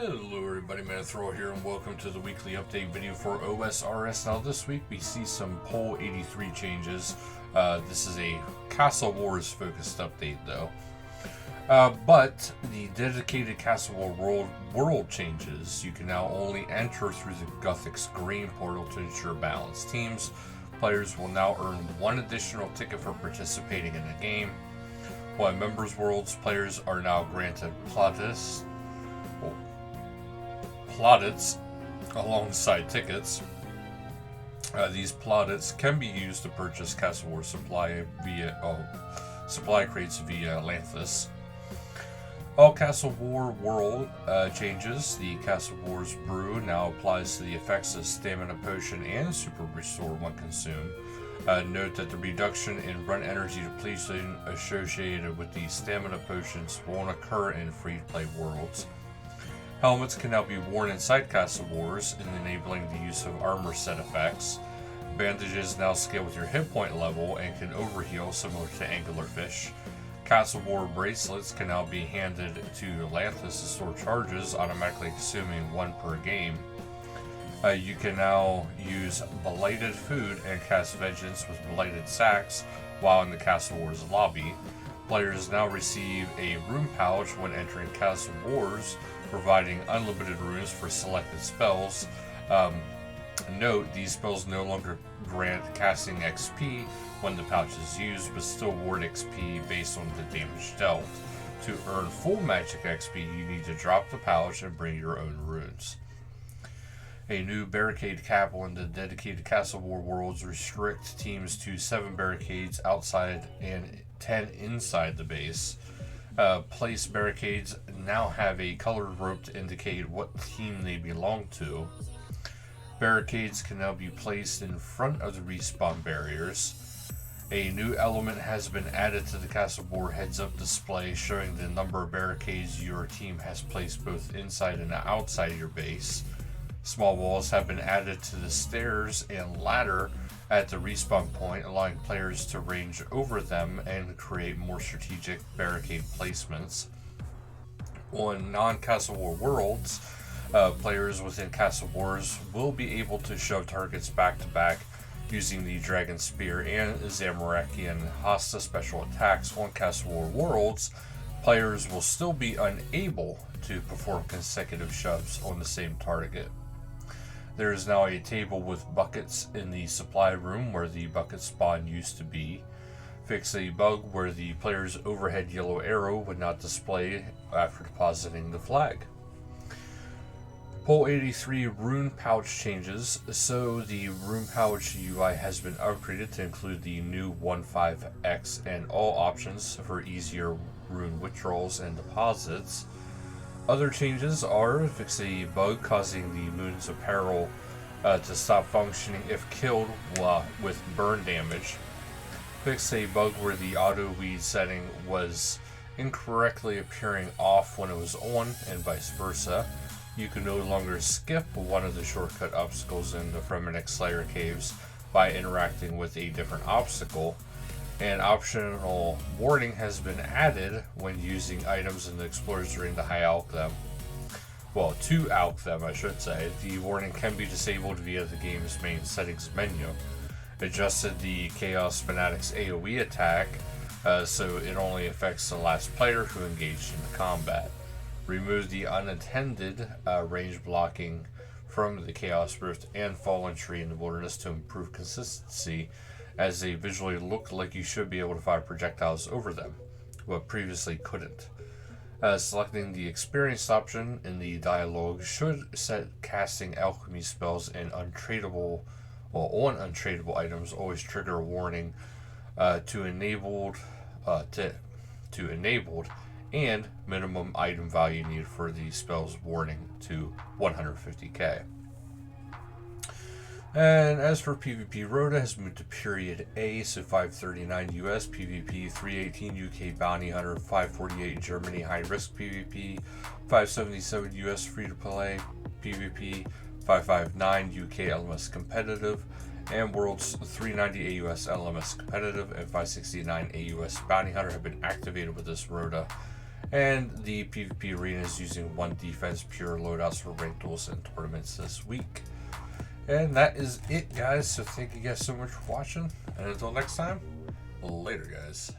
Hello everybody, Manithral here, and welcome to the weekly update video for OSRS. Now this week we see some Poll 83 changes. This is a Castle Wars focused update though. But the dedicated Castle War world changes. You can now only enter through the Guthix Green portal to ensure balanced teams. Players will now earn one additional ticket for participating in a game. While in Members Worlds, players are now granted plaudits alongside tickets. These plaudits can be used to purchase Castle War supply crates via Lanthus. All Castle War world changes. The Castle Wars brew now applies to the effects of Stamina Potion and Super Restore when consumed. Note that the reduction in run energy depletion associated with the Stamina Potions won't occur in free-to-play worlds. Helmets can now be worn inside Castle Wars, enabling the use of armor set effects. Bandages now scale with your hit point level and can overheal, similar to Anglerfish. Castle War bracelets can now be handed to Lanthus to store charges, automatically consuming one per game. You can now use Blighted Food and cast Vengeance with Blighted Sacks while in the Castle Wars lobby. Players now receive a rune pouch when entering Castle Wars, providing unlimited runes for selected spells. Note, these spells no longer grant casting XP when the pouch is used, but still award XP based on the damage dealt. To earn full magic XP, you need to drop the pouch and bring your own runes. A new barricade cap on the dedicated Castle War worlds restricts teams to 7 barricades outside and 10 inside the base. Place barricades now have a colored rope to indicate what team they belong to. Barricades can now be placed in front of the respawn barriers. A new element has been added to the Castle War heads-up display, showing the number of barricades your team has placed both inside and outside your base. Small walls have been added to the stairs and ladder at the respawn point, allowing players to range over them and create more strategic barricade placements. On non-Castle War worlds, players within Castle Wars will be able to shove targets back to back using the Dragon Spear and Zamorakian Hasta special attacks. On Castle War worlds, players will still be unable to perform consecutive shoves on the same target. There is now a table with buckets in the supply room where the bucket spawn used to be. Fix a bug where the player's overhead yellow arrow would not display after depositing the flag. Poll 83 rune pouch changes. So the rune pouch UI has been upgraded to include the new 15X and all options for easier rune withdrawals and deposits. Other changes are fix a bug causing the Moon's Apparel to stop functioning if killed with burn damage. Fix a bug where the auto weed setting was incorrectly appearing off when it was on, and vice versa. You can no longer skip one of the shortcut obstacles in the Fremennik Slayer caves by interacting with a different obstacle. An optional warning has been added when using items in the explorers during the High Alchemy. Well, to Alchemy, I should say. The warning can be disabled via the game's main settings menu. Adjusted the Chaos Fanatics AoE attack so it only affects the last player who engaged in the combat. Removed the unintended range blocking from the Chaos Rift and Fallen Tree in the Wilderness to improve consistency, as they visually look like you should be able to fire projectiles over them, but previously couldn't. Selecting the experienced option in the dialogue should set casting alchemy spells and on untradeable items always trigger a warning to enabled and minimum item value needed for the spell's warning to 150k. And as for PvP, Rhoda has moved to period A, so 539 US, PvP 318 UK Bounty Hunter, 548 Germany High Risk PvP, 577 US Free to Play PvP, 559 UK LMS Competitive, and Worlds 390 AUS LMS Competitive and 569 AUS Bounty Hunter have been activated with this Rhoda. And the PvP arena is using 1 defense pure loadouts for ranked duels and tournaments this week. And that is it, guys. So thank you guys so much for watching. And until next time, later, guys.